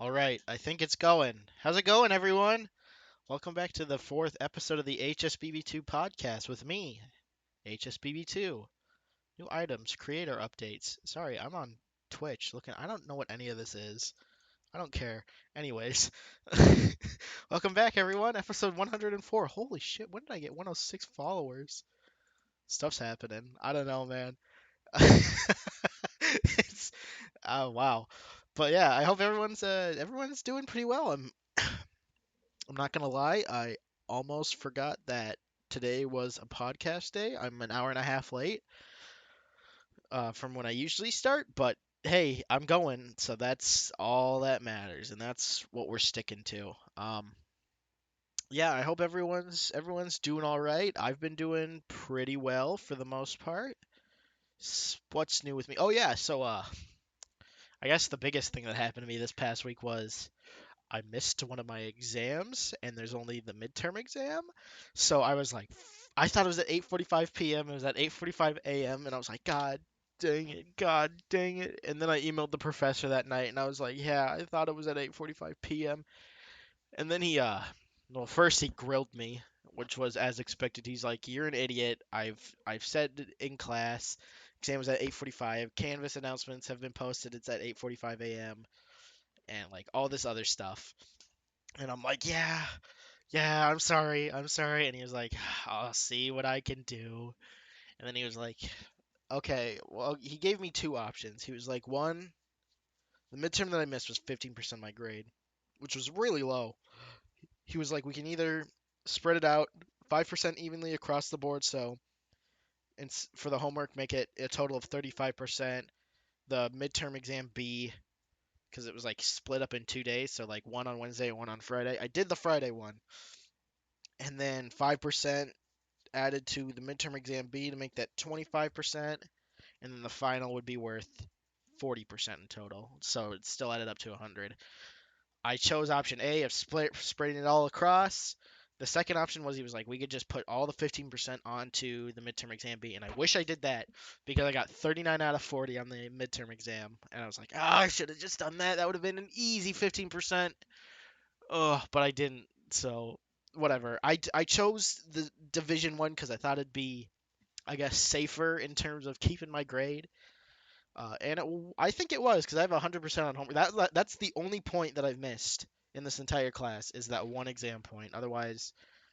All right, I think it's going. How's it going, everyone? Welcome back to the fourth episode of the HSBB2 Podcast with me, HSBB2. New items, creator updates. Sorry, I'm on Twitch looking. I don't know what any of this is. I don't care. Anyways, welcome back, everyone. Episode 104. Holy shit, when did I get 106 followers? Stuff's happening. I don't know, man. It's oh wow. But yeah, I hope everyone's doing pretty well. I'm not gonna lie, I almost forgot that today was a podcast day. I'm an hour and a half late from when I usually start, but hey, I'm going, so that's all that matters, and that's what we're sticking to. Yeah, I hope everyone's doing all right. I've been doing pretty well for the most part. What's new with me? Oh yeah, so I guess the biggest thing that happened to me this past week was I missed one of my exams and there's only the midterm exam. So I was like, I thought it was at 8:45 p.m. It was at 8:45 a.m. and I was like, God dang it, God dang it. And then I emailed the professor that night and I was like, yeah, I thought it was at 8:45 p.m. And then well, first he grilled me, which was as expected. He's like, "You're an idiot. I've said in class, exam was at 8:45. Canvas announcements have been posted. It's at 8:45 a.m." and like all this other stuff. And I'm like, "Yeah, yeah, I'm sorry." And he was like, "I'll see what I can do." And then he was like, "Okay, well," he gave me two options. He was like, "One, the midterm that I missed was 15% of my grade, which was really low." He was like, "We can either spread it out 5% evenly across the board, so and for the homework make it a total of 35%. The midterm exam B, because it was like split up in 2 days, so like one on Wednesday and one on Friday. I did the Friday one, and then 5% added to the midterm exam B to make that 25%, and then the final would be worth 40% in total. So it still added up to 100. I chose option A of spreading it all across. The second option was he was like, we could just put all the 15% onto the midterm exam B. And I wish I did that because I got 39 out of 40 on the midterm exam. And I was like, I should have just done that. That would have been an easy 15%. Oh, but I didn't. So whatever. I chose the division one because I thought it'd be, I guess, safer in terms of keeping my grade. And I think it was because I have 100% on homework. That's the only point that I've missed in this entire class is that one exam point. Otherwise,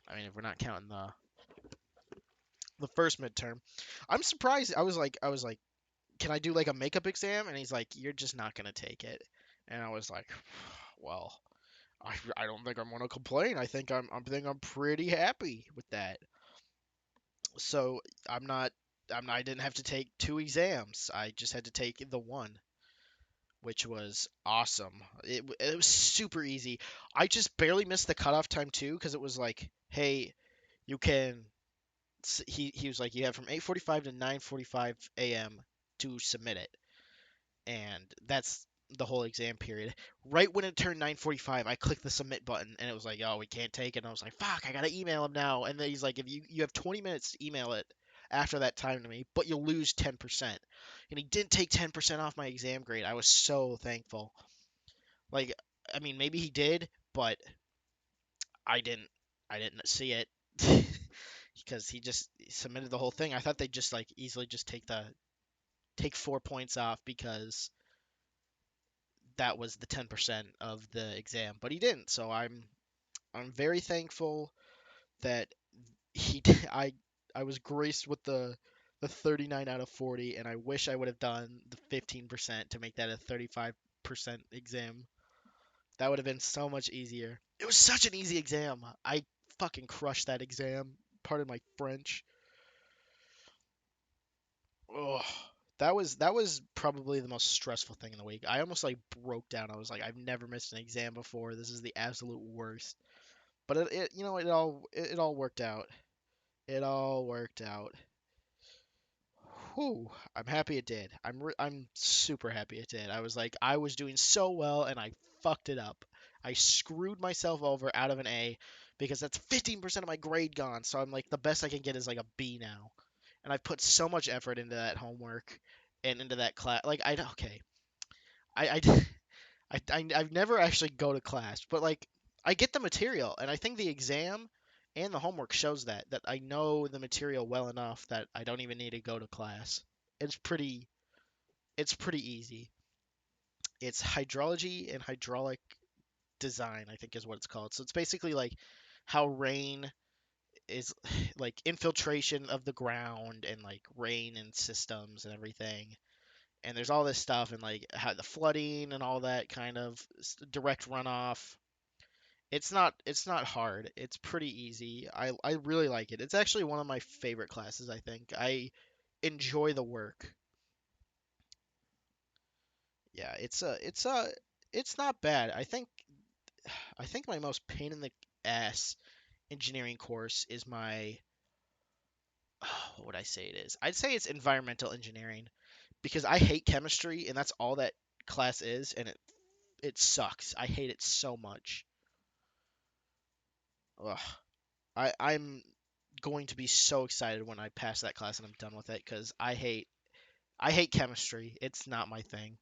I mean, if we're not counting the first midterm, I'm surprised. I was like, can I do like a makeup exam? And he's like, you're just not gonna take it. And I was like, well, I don't think I'm gonna complain. I think I'm pretty happy with that. So I'm not. I didn't have to take two exams. I just had to take the one, which was awesome. It was super easy. I just barely missed the cutoff time too, because it was like, hey, you can. He was like, you have from 8:45 to 9:45 a.m. to submit it, and that's the whole exam period. Right when it turned 9:45, I clicked the submit button, and it was like, oh, we can't take it. And I was like, fuck, I gotta email him now. And then he's like, if you have 20 minutes to email it after that time to me, but you'll lose 10%. And he didn't take 10% off my exam grade. I was so thankful. Like, I mean, maybe he did, but I didn't. I didn't see it because he just submitted the whole thing. I thought they'd just like easily just take 4 points off because that was the 10% of the exam, but he didn't. So I'm very thankful that he I was graced with the 39 out of 40, and I wish I would have done the 15% to make that a 35% exam. That would have been so much easier. It was such an easy exam. I fucking crushed that exam. Pardon my French. Ugh. That was probably the most stressful thing in the week. I almost like broke down. I was like, I've never missed an exam before. This is the absolute worst. But it all worked out. It all worked out. Whew. I'm happy it did. I'm super happy it did. I was like, I was doing so well and I fucked it up. I screwed myself over out of an A because that's 15% of my grade gone. So I'm like, the best I can get is like a B now. And I put so much effort into that homework and into that class. Like, okay, I I've never actually go to class, but like I get the material, and I think the exam and the homework shows that I know the material well enough that I don't even need to go to class. It's pretty it's pretty easy. It's hydrology and hydraulic design, I think is what it's called. So it's basically like how rain is like infiltration of the ground and like rain and systems and everything. And there's all this stuff and like how the flooding and all that kind of direct runoff. It's not hard. It's pretty easy. I really like it. It's actually one of my favorite classes, I think. I enjoy the work. Yeah, it's not bad. I think my most pain in the ass engineering course is my what would I say it is? I'd say it's environmental engineering because I hate chemistry and that's all that class is, and it sucks. I hate it so much. Ugh. I'm going to be so excited when I pass that class and I'm done with it because I hate chemistry. It's not my thing.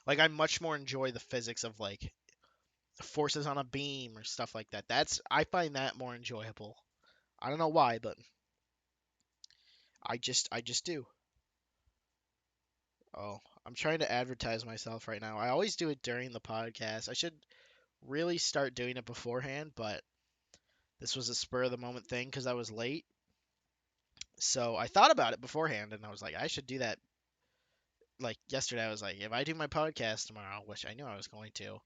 Like I much more enjoy the physics of like forces on a beam or stuff like that. I find that more enjoyable. I don't know why, but I just do. Oh, I'm trying to advertise myself right now. I always do it during the podcast. I should really start doing it beforehand, but this was a spur of the moment thing because I was late. So I thought about it beforehand and I was like, I should do that. Like yesterday, I was like, if I do my podcast tomorrow, which I knew I was going to,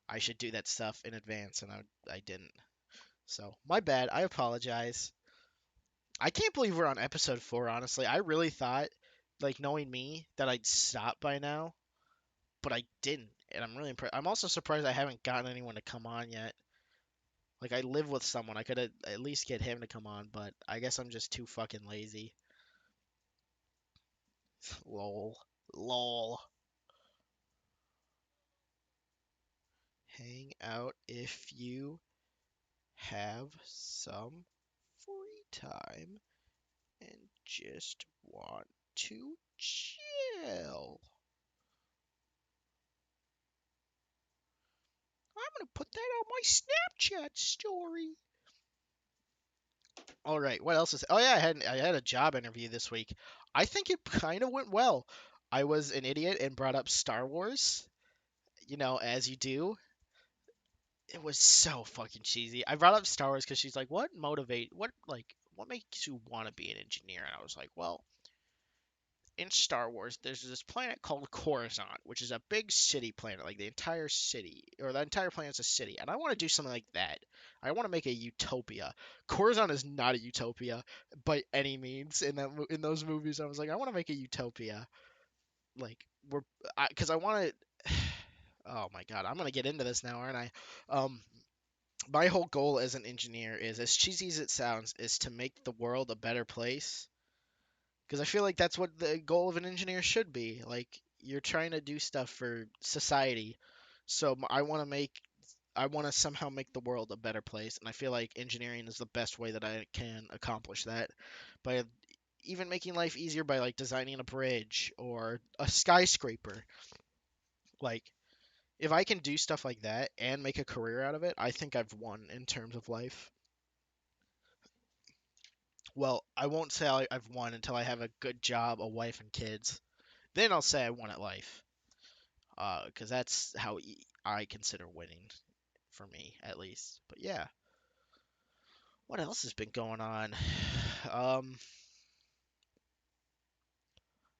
I should do that stuff in advance, and I didn't. So my bad. I apologize. I can't believe we're on episode 4. Honestly, I really thought, like knowing me, that I'd stop by now, but I didn't, and I'm really impressed. I'm also surprised I haven't gotten anyone to come on yet. Like I live with someone, I could at least get him to come on, but I guess I'm just too fucking lazy. Lol, lol. Hang out if you have some free time and just want to chill. I'm gonna put that on my Snapchat story. All right, what else is? Oh yeah, I had a job interview this week. I think it kind of went well. I was an idiot and brought up Star Wars, as you do. It was so fucking cheesy. I brought up Star Wars because she's like, what makes you want to be an engineer?" And I was like, "Well, in Star Wars, there's this planet called Coruscant, which is a big city planet, like the entire city, or the entire planet's a city. And I want to do something like that. I want to make a utopia. Coruscant is not a utopia by any means. In those movies, I was like, I want to make a utopia. Like because I want to. Oh my god, I'm gonna get into this now, aren't I? Um, my whole goal as an engineer is, as cheesy as it sounds, is to make the world a better place because I feel like that's what the goal of an engineer should be. Like you're trying to do stuff for society. So I want to somehow make the world a better place, and I feel like engineering is the best way that I can accomplish that by even making life easier by like designing a bridge or a skyscraper. Like if I can do stuff like that and make a career out of it, I think I've won in terms of life. Well, I won't say I've won until I have a good job, a wife, and kids. Then I'll say I won at life. Because that's how I consider winning for me, at least. But yeah, what else has been going on? Um,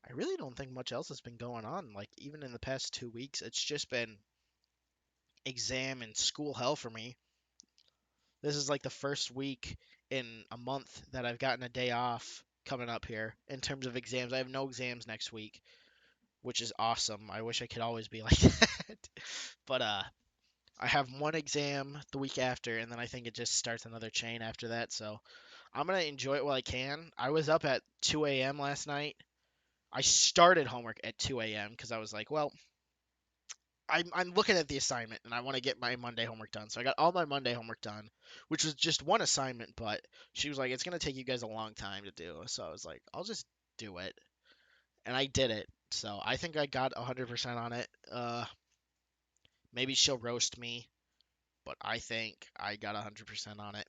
I really don't think much else has been going on. Like even in the past 2 weeks, it's just been exam and school hell for me. This is like the first week in a month that I've gotten a day off coming up here in terms of exams. I have no exams next week, which is awesome. I wish I could always be like that. But I have one exam the week after, and then I think it just starts another chain after that. So I'm gonna enjoy it while I can. I was up at 2 a.m. last night. I started homework at 2 a.m. because I was like, well, I'm looking at the assignment and I want to get my Monday homework done. So I got all my Monday homework done, which was just one assignment, but she was like, it's gonna take you guys a long time to do. So I was like, I'll just do it, and I did it. So I think I got 100% on it. Maybe she'll roast me, but I think I got 100% on it.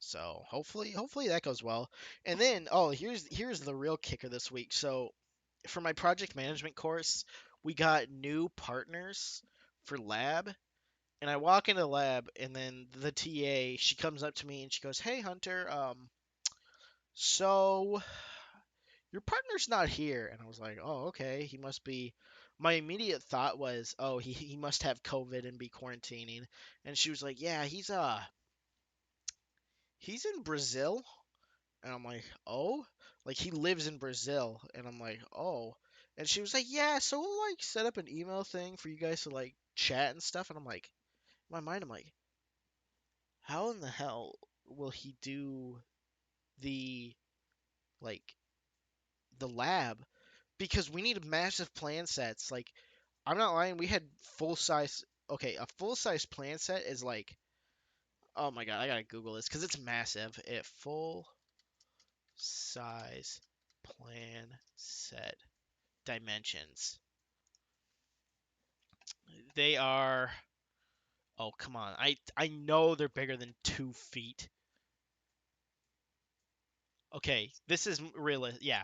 So hopefully that goes well. And then here's the real kicker this week. So for my project management course, we got new partners for lab. And I walk into lab, and then the TA, she comes up to me and she goes, "Hey Hunter, so your partner's not here." And I was like, "Oh, okay. He must be." My immediate thought was, "Oh, he must have COVID and be quarantining." And she was like, "Yeah, he's in Brazil." And I'm like, "Oh?" Like he lives in Brazil. And I'm like, "Oh." And she was like, "Yeah, so we'll like set up an email thing for you guys to like chat and stuff." And I'm like, in my mind, I'm like, how in the hell will he do the like the lab? Because we need massive plan sets. Like, I'm not lying, we had full size. Okay, a full size plan set is like, oh my god, I gotta Google this because it's massive. It full size plan set dimensions. They are. Oh come on, I know they're bigger than 2 feet. Okay, this is real. Yeah,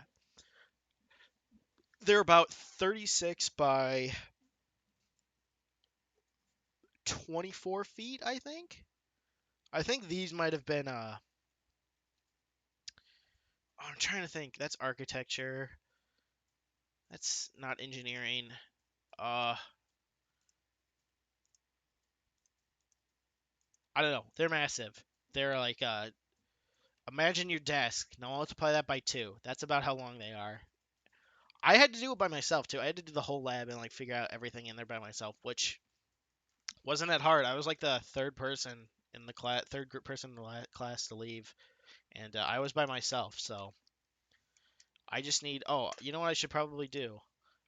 they're about 36 by 24 feet, I think. I think these might have been I'm trying to think. That's architecture. That's not engineering. Uh I don't know. They're massive. They're like imagine your desk. Now multiply that by 2. That's about how long they are. I had to do it by myself too. I had to do the whole lab and like figure out everything in there by myself, which wasn't that hard. I was like the third person in the class, third group person in the class to leave, and I was by myself. So I just need. Oh, you know what I should probably do?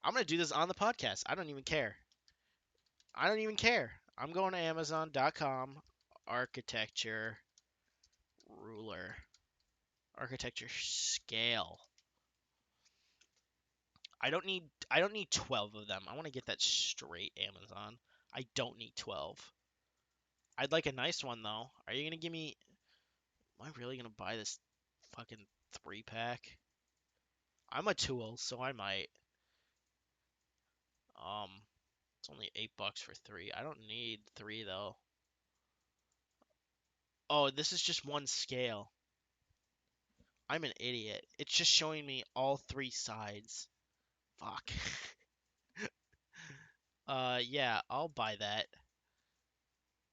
I'm gonna do this on the podcast. I don't even care. I don't even care. I'm going to Amazon.com. Architecture ruler. Architecture scale. I don't need 12 of them. I want to get that straight, Amazon. I don't need 12. I'd like a nice one though. Are you gonna give me? Am I really gonna buy this fucking 3 pack? I'm a tool, so I might. Um, it's only $8 for 3. I don't need 3 though. Oh, this is just one scale. I'm an idiot. It's just showing me all 3 sides. Fuck. Yeah, I'll buy that.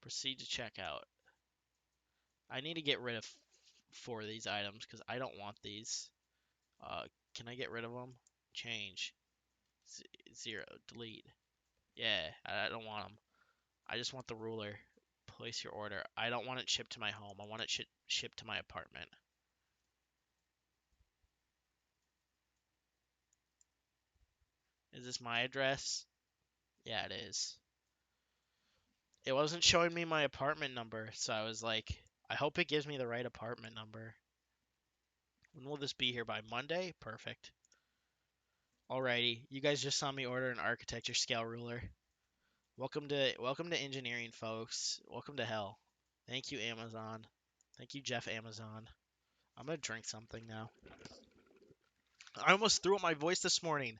Proceed to checkout. I need to get rid of 4 of these items because I don't want these. Uh, can I get rid of them? Change. 0. Delete. Yeah, I don't want them. I just want the ruler. Place your order. I don't want it shipped to my home. I want it shipped to my apartment. Is this my address? Yeah, it is. It wasn't showing me my apartment number, so I was like, I hope it gives me the right apartment number. When will this be here by Monday? Perfect. Alrighty, you guys just saw me order an architecture scale ruler. Welcome to engineering, folks. Welcome to hell. Thank you, Amazon. Thank you, Jeff Amazon. I'm gonna drink something now. I almost threw up my voice this morning.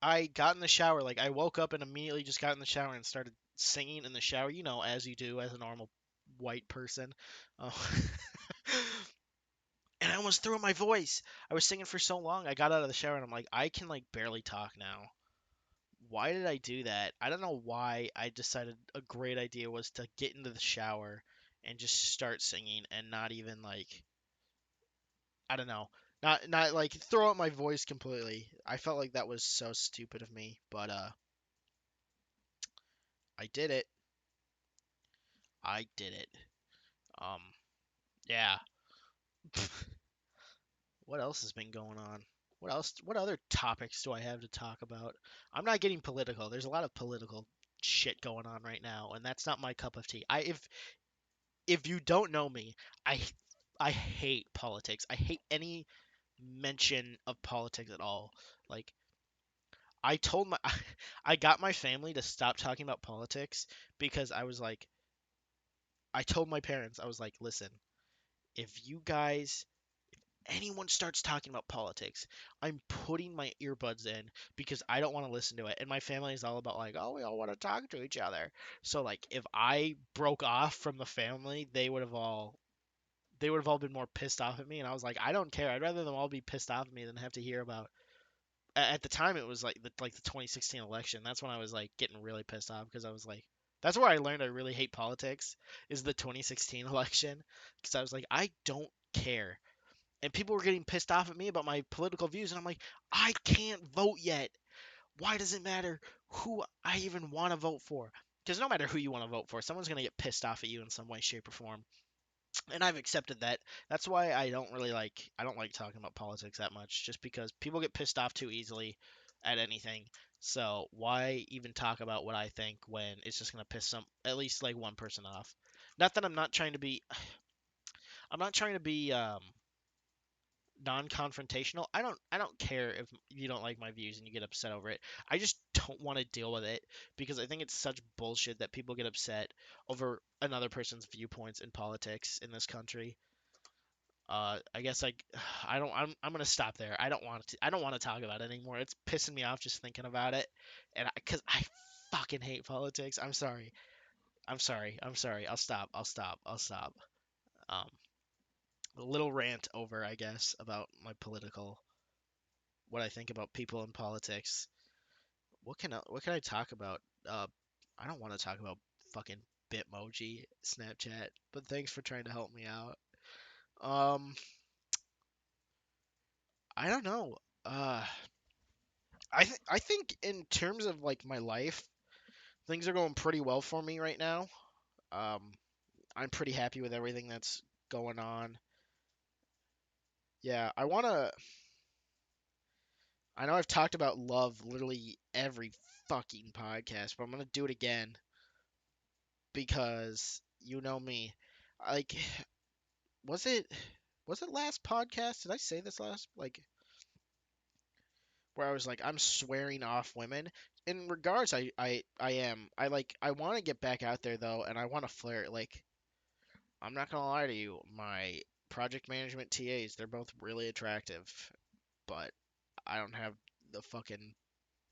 I got in the shower, like I woke up and immediately just got in the shower and started singing in the shower, you know, as you do as a normal white person. Uh, and I almost threw up my voice. I was singing for so long. I got out of the shower and I'm like, I can like barely talk now. Why did I do that? I don't know why I decided a great idea was to get into the shower and just start singing and not even like I don't know. Not like throw out my voice completely. I felt like that was so stupid of me, but I did it. I did it. Um yeah. What else has been going on? What else? What other topics do I have to talk about? I'm not getting political. There's a lot of political shit going on right now, and that's not my cup of tea. If you don't know me, I I hate politics. I hate any mention of politics at all. Like I told my I got my family to stop talking about politics because I was like I told my parents I was like, "Listen, if you guys anyone starts talking about politics, I'm putting my earbuds in because I don't want to listen to it." And my family is all about like, "Oh, we all want to talk to each other." So like if I broke off from the family, they would have all been more pissed off at me, and I was like, I don't care. I'd rather them all be pissed off at me than have to hear about. At the time, it was like the 2016 election. That's when I was like getting really pissed off because I was like, that's where I learned I really hate politics is the 2016 election because I was like, I don't care, and people were getting pissed off at me about my political views, and I'm like, I can't vote yet. Why does it matter who I even want to vote for? Because no matter who you want to vote for, someone's gonna get pissed off at you in some way, shape, or form, and I've accepted that. That's why I don't like talking about politics that much, just because people get pissed off too easily at anything. So why even talk about what I think when it's just gonna piss some at least like one person off? Not that I'm not trying to be non-confrontational. I don't care if you don't like my views and you get upset over it. I just don't want to deal with it because I think it's such bullshit that people get upset over another person's viewpoints in politics in this country. I guess I don't I'm gonna stop there. I don't want to talk about it anymore. It's pissing me off just thinking about it, and because I fucking hate politics. I'm sorry. I'm sorry. I'm sorry. I'll stop. I'll stop. I'll stop. Um, a little rant over, I guess, about my political what I think about people in politics. What can I talk about? I don't want to talk about fucking Bitmoji, Snapchat, but thanks for trying to help me out. Um, I don't know. Uh, I think in terms of like my life, things are going pretty well for me right now. Um, I'm pretty happy with everything that's going on. Yeah, I know I've talked about love literally every fucking podcast, but I'm gonna do it again because you know me. Like, was it was it last podcast? Did I say this last like where I was like I'm swearing off women? In regards, I am. I want to get back out there though, and I want to flirt. Like I'm not gonna lie to you, my project management TAs, they're both really attractive, but I don't have the fucking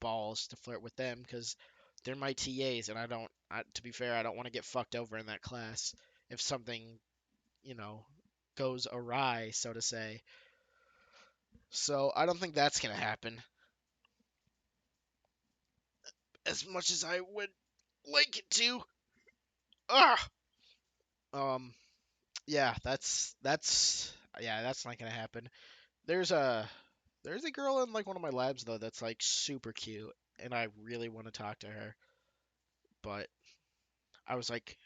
balls to flirt with them because they're my TAs, and to be fair, I don't want to get fucked over in that class if something, you know, goes awry, so to say. So I don't think that's gonna happen as much as I would like it to. Ah, um, yeah, that's not gonna happen. There's a there's a girl in like one of my labs though that's like super cute, and I really want to talk to her, but I was like,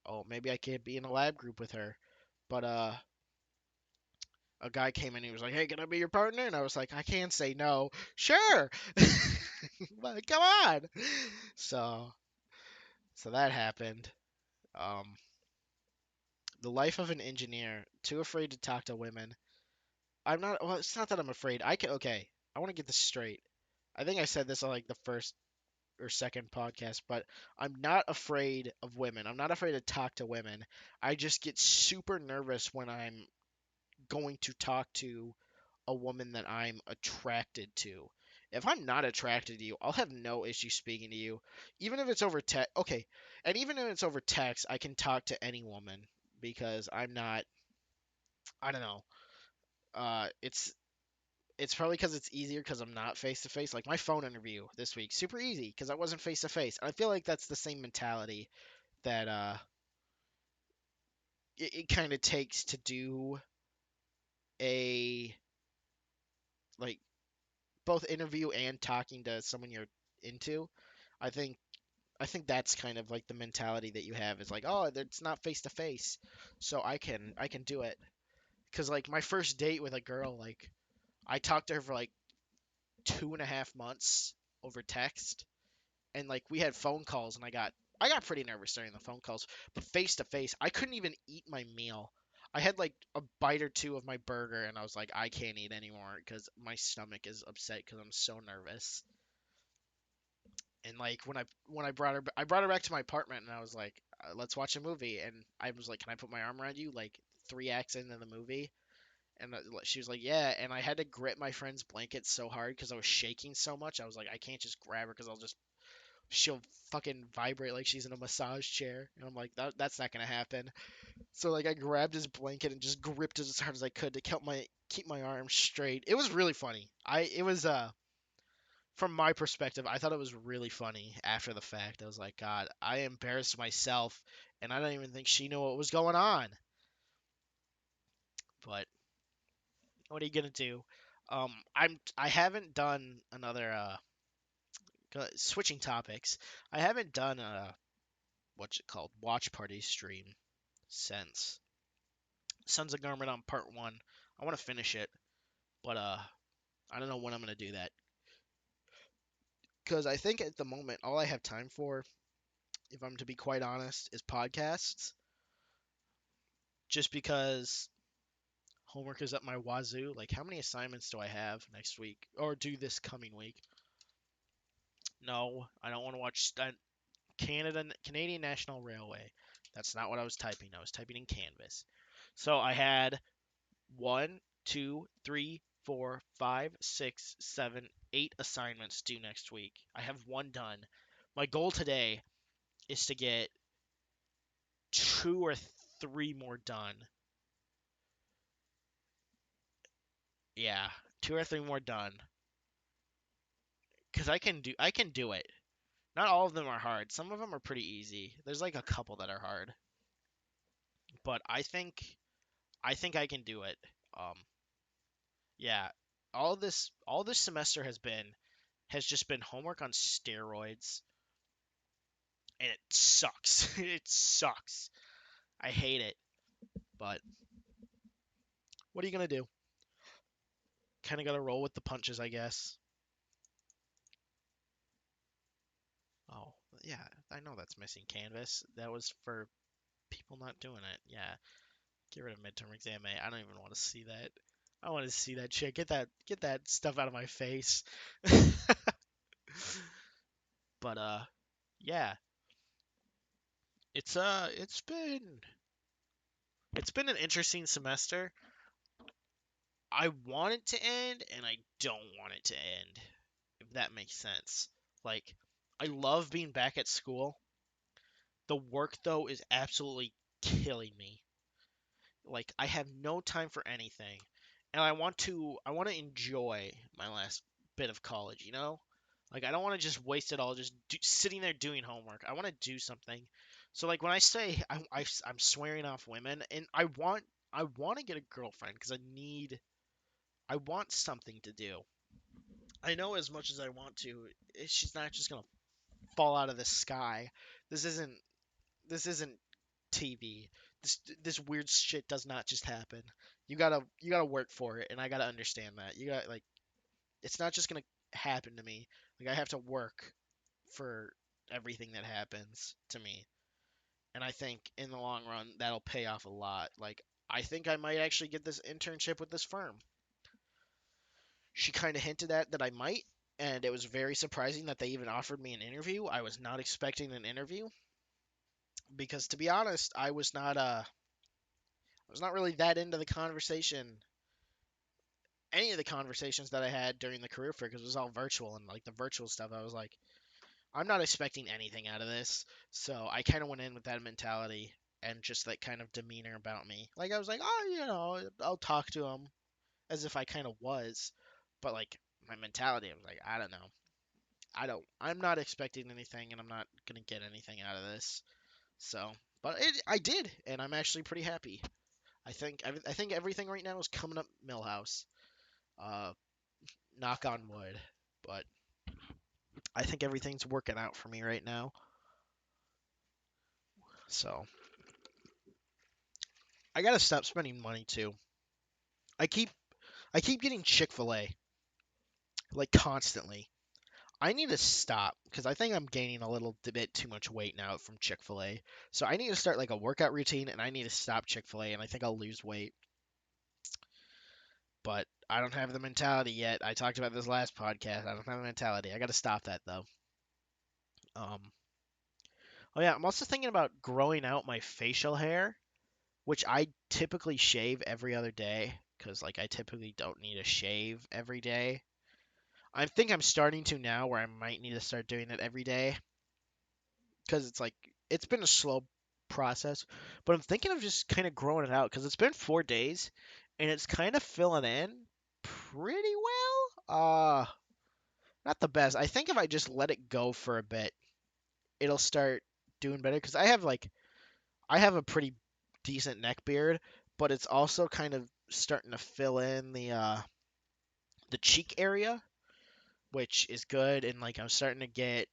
oh, maybe I can't be in a lab group with her. But a guy came in, and he was like, "Hey, can I be your partner?" And I was like, "I can't say no." Sure, but come on. So so that happened. Um, the life of an engineer, too afraid to talk to women. I'm not. Well, it's not that I'm afraid. I can. Okay, I want to get this straight. I think I said this on like the first or second podcast, but I'm not afraid of women. I'm not afraid to talk to women. I just get super nervous when I'm going to talk to a woman that I'm attracted to. If I'm not attracted to you, I'll have no issue speaking to you, even if it's over text. Okay, and even if it's over text, I can talk to any woman because I'm not. I don't know. It's probably because it's easier because I'm not face to face. Like my phone interview this week, super easy because I wasn't face to face. I feel like that's the same mentality that it kind of takes to do a like both interview and talking to someone you're into. I think I think that's kind of like the mentality that you have is like, oh, it's not face to face, so I can do it. Cause like my first date with a girl, like I talked to her for like 2.5 months over text, and like we had phone calls, and I got pretty nervous during the phone calls, but face to face, I couldn't even eat my meal. I had like a bite or two of my burger, and I was like, I can't eat anymore because my stomach is upset because I'm so nervous. And like I brought her back to my apartment, and I was like, let's watch a movie. And I was like, can I put my arm around you? Like 3 acts into the movie, and she was like, yeah. And I had to grip my friend's blanket so hard because I was shaking so much. I was like, I can't just grab her because she'll fucking vibrate like she's in a massage chair. And I'm like, that's not gonna happen. So like I grabbed his blanket and just gripped it as hard as I could to keep my arm straight. It was really funny. I it was From my perspective, I thought it was really funny after the fact. I was like, God, I embarrassed myself, and I don't even think she knew what was going on. But what are you gonna do? I haven't done another switching topics. I haven't done a what's it called watch party stream since Sons of Garmadon Part One. I want to finish it, but I don't know when I'm gonna do that because I think at the moment all I have time for, if I'm to be quite honest, is podcasts. Just because homework is up my wazoo. Like, how many assignments do I have next week or do this coming week? No, I don't want to watch Canadian National Railway. That's not what I was typing. I was typing in Canvas. So I had one, two, three, four, five, six, seven, 8 assignments due next week. I have one done. My goal today is to get 2 or 3 more done. Yeah, 2 or 3 more done. Cause I can do it. Not all of them are hard. Some of them are pretty easy. There's like a couple that are hard, but I think I can do it. Um, yeah, all this semester has just been homework on steroids, and it sucks. It sucks. I hate it. But what are you gonna do? Kind of gotta roll with the punches, I guess. Oh, yeah, I know that's missing canvas. That was for people not doing it. Yeah, get rid of midterm exam A. I don't even want to see that. I want to see that shit. Get that stuff out of my face. But yeah, it's been an interesting semester. I want it to end and I don't want it to end, if that makes sense. Like I love being back at school. The work though is absolutely killing me. Like I have no time for anything. And I want to enjoy my last bit of college, you know? Like I don't want to just waste it all sitting there doing homework. I want to do something. So like when I say I'm swearing off women, and I want to get a girlfriend because I want something to do. I know as much as I want to, she's not just gonna fall out of the sky. This isn't this isn't TV. This weird shit does not just happen. You gotta work for it, and I gotta understand that. You got like it's not just gonna happen to me. Like I have to work for everything that happens to me, and I think in the long run that'll pay off a lot. Like I think I might actually get this internship with this firm. She kind of hinted at that I might, and it was very surprising that they even offered me an interview. I was not expecting an interview because to be honest, I was not really that into the conversation, any of the conversations that I had during the career fair because it was all virtual and like the virtual stuff. I was like, I'm not expecting anything out of this, so I kind of went in with that mentality and just that kind of demeanor about me. Like I was like, oh, you know, I'll talk to him as if I kind of was, but like my mentality, I was like, I don't know. I'm not expecting anything, and I'm not gonna get anything out of this. So, but I did, and I'm actually pretty happy. I think everything right now is coming up Millhouse. Uh, knock on wood, but I think everything's working out for me right now. So I gotta stop spending money too. I keep I keep getting Chick-fil-A like constantly. I need to stop because I think I'm gaining a little bit too much weight now from Chick-fil-A. So I need to start like a workout routine and I need to stop Chick-fil-A and I think I'll lose weight. But I don't have the mentality yet. I talked about this last podcast. I don't have the mentality. I got to stop that though. Um, oh yeah, I'm also thinking about growing out my facial hair, which I typically shave every other day because like I typically don't need a shave every day. I think I'm starting to now where I might need to start doing it every day because it's like it's been a slow process, but I'm thinking of just kind of growing it out because it's been 4 days and it's kind of filling in pretty well. Not the best. I think if I just let it go for a bit, it'll start doing better because I have a pretty decent neck beard, but it's also kind of starting to fill in the cheek area, which is good, and like I'm starting to get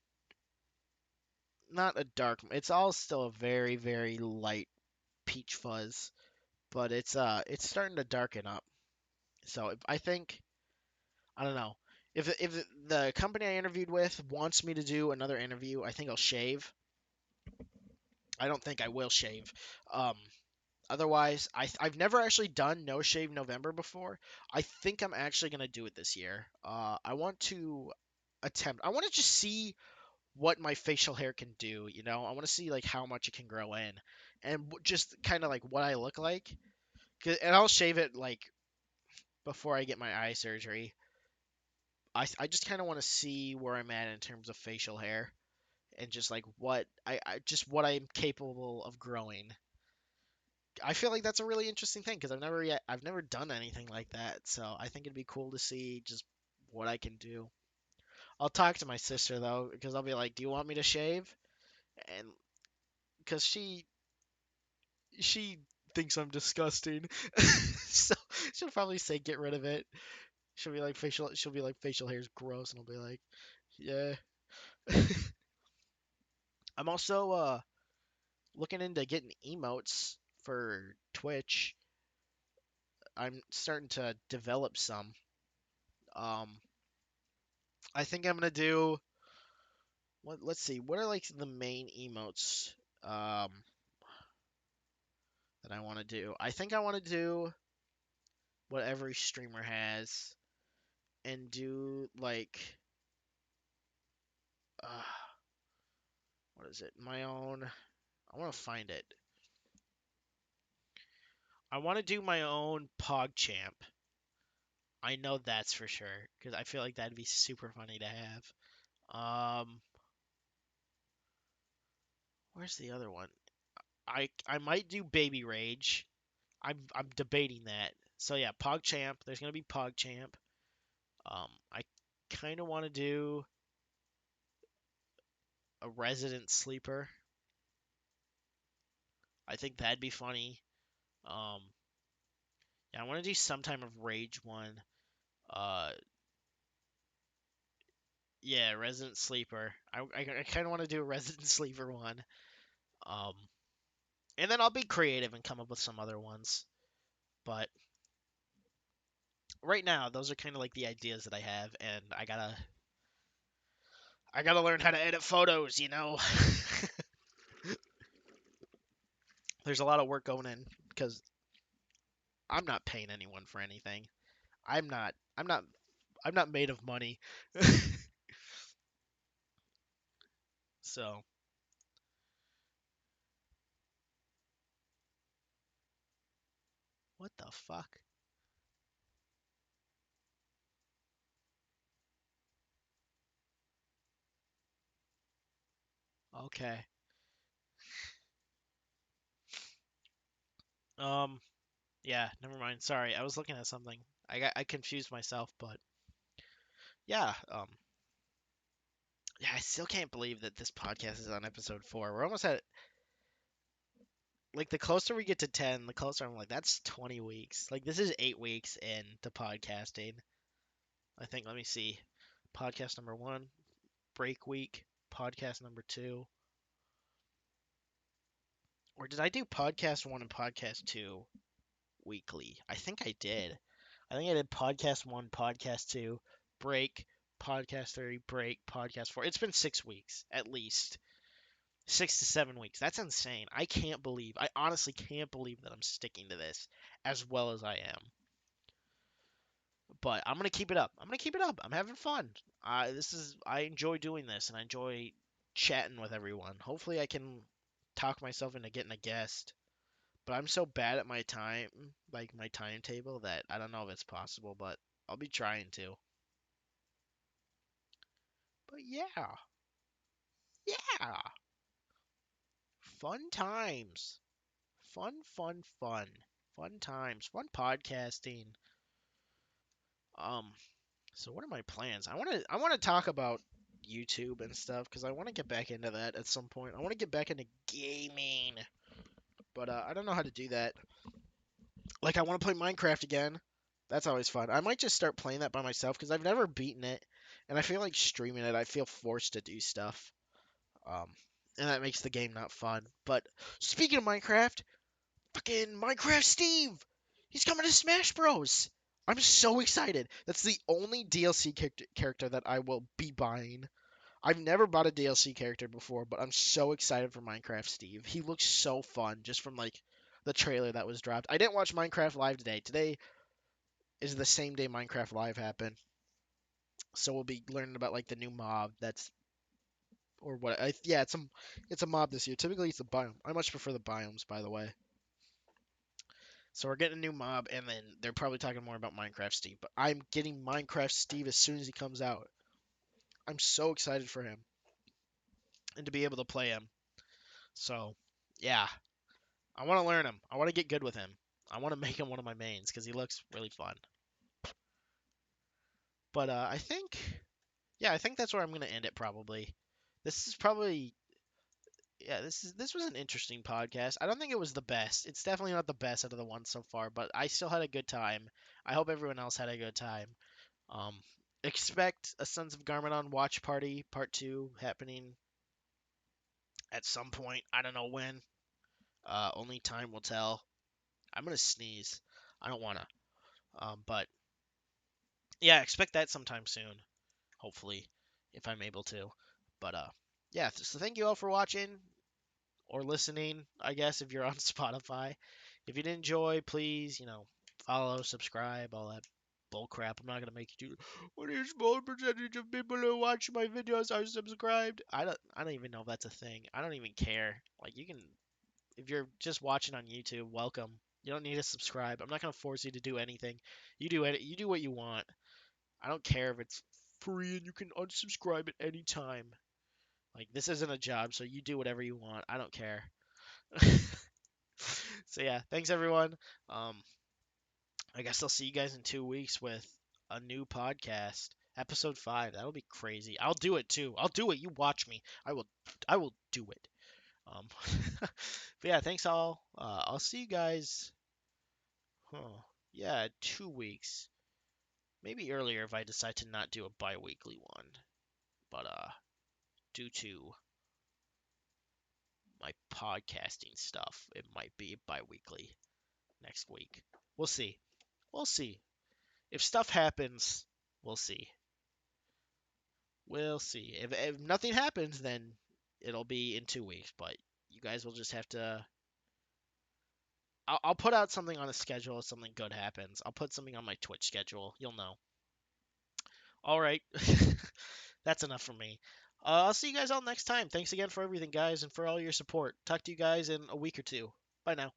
not a dark. It's all still a very very light peach fuzz, but it's starting to darken up. So I think I don't know if the company I interviewed with wants me to do another interview, I think I'll shave. I don't think I will shave. Um, Otherwise, I've never actually done No Shave November before. I think I'm actually gonna do it this year. I want to attempt. I want to just see what my facial hair can do. You know, I want to see like how much it can grow in, and just kind of like what I look like. And I'll shave it like before I get my eye surgery. I just kind of want to see where I'm at in terms of facial hair and just like I just what I'm capable of growing. I feel like that's a really interesting thing because I've never done anything like that. So I think it'd be cool to see just what I can do. I'll talk to my sister though because I'll be like, "Do you want me to shave?" And because she thinks I'm disgusting, so she'll probably say, "Get rid of it." She'll be like facial hair is gross, and I'll be like, "Yeah." I'm also looking into getting emotes for Twitch. I'm starting to develop some. Um, I think I'm gonna do let's see, what are like the main emotes um that I want to do? I think I want to do what every streamer has and do like uh what is it? My own. I want to find it. I want to do my own PogChamp. I know that's for sure because I feel like that'd be super funny to have. Where's the other one? I might do Baby Rage. I'm debating that. So yeah, PogChamp. There's gonna be PogChamp. I kind of want to do a Resident Sleeper. I think that'd be funny. Um, yeah, I want to do some type of Rage one. Uh, yeah, Resident Sleeper. I kind of want to do a Resident Sleeper one. Um, and then I'll be creative and come up with some other ones. But right now, those are kind of like the ideas that I have, and I gotta learn how to edit photos. You know, there's a lot of work going in because I'm not paying anyone for anything. I'm not. I'm not. I'm not made of money. So, what the fuck? Okay. Um, yeah, never mind. Sorry, I was looking at something. I confused myself, but yeah, yeah, I still can't believe that this podcast is on episode 4. We're almost at like the closer we get to 10, the closer I'm like that's 20 weeks. Like this is 8 weeks into podcasting. I think let me see. Podcast number 1, break week, podcast number 2. Or did I do podcast 1 and podcast 2 weekly? I think I did. I think I did podcast 1, podcast 2, break, podcast 3, break, podcast 4. It's been 6 weeks at least. 6 to 7 weeks. That's insane. I honestly can't believe that I'm sticking to this as well as I am. But I'm gonna keep it up. I'm gonna keep it up. I'm having fun. I enjoy doing this and I enjoy chatting with everyone. Hopefully I can talk myself into getting a guest. But I'm so bad at my time, like my timetable, that I don't know if it's possible, but I'll be trying to. But yeah, yeah. Fun times. Fun, fun, fun. Fun times. Fun podcasting. Um, so what are my plans? I want to talk about YouTube and stuff because I want to get back into that at some point. I want to get back into gaming, but I don't know how to do that. Like I want to play Minecraft again. That's always fun. I might just start playing that by myself because I've never beaten it, and I feel like streaming it. I feel forced to do stuff, um, and that makes the game not fun. But speaking of Minecraft, fucking Minecraft Steve, he's coming to Smash Bros. I'm so excited. That's the only DLC character that I will be buying. I've never bought a DLC character before, but I'm so excited for Minecraft Steve. He looks so fun just from like the trailer that was dropped. I didn't watch Minecraft Live today. Today is the same day Minecraft Live happened. So we'll be learning about like the new mob that's or what yeah, it's a mob this year. Typically it's a biome. I much prefer the biomes by the way. So we're getting a new mob and then they're probably talking more about Minecraft Steve, but I'm getting Minecraft Steve as soon as he comes out. I'm so excited for him and to be able to play him. So, yeah, I want to learn him. I want to get good with him. I want to make him one of my mains because he looks really fun. But I think that's where I'm gonna end it probably. This is probably, yeah, this was an interesting podcast. I don't think it was the best. It's definitely not the best out of the ones so far, but I still had a good time. I hope everyone else had a good time. Um, expect a Sons of Garmadon watch party part 2 happening at some point. I don't know when. Only time will tell. I'm gonna sneeze. I don't wanna. But yeah, expect that sometime soon. Hopefully, if I'm able to. But yeah. So thank you all for watching or listening. I guess if you're on Spotify. If you did enjoy, please follow, subscribe, all that bull crap. I'm not gonna make you do. Only a small percentage of people who watch my videos are subscribed. I don't even know if that's a thing. I don't even care. Like you can, if you're just watching on YouTube, welcome. You don't need to subscribe. I'm not gonna force you to do anything. You do it. You do what you want. I don't care if it's free and you can unsubscribe at any time. Like this isn't a job, so you do whatever you want. I don't care. So yeah, thanks everyone. Um, I guess I'll see you guys in 2 weeks with a new podcast, episode 5. That'll be crazy. I'll do it too. I'll do it. You watch me. I will do it. But yeah, thanks all. I'll see you guys. Huh. Yeah, 2 weeks. Maybe earlier if I decide to not do a bi-weekly one. But due to my podcasting stuff, it might be bi-weekly next week. We'll see. We'll see. If stuff happens, we'll see. We'll see. If nothing happens, then it'll be in 2 weeks. But you guys will just have to. I'll put out something on a schedule if something good happens. I'll put something on my Twitch schedule. You'll know. All right. That's enough for me. I'll see you guys all next time. Thanks again for everything, guys, and for all your support. Talk to you guys in a week or two. Bye now.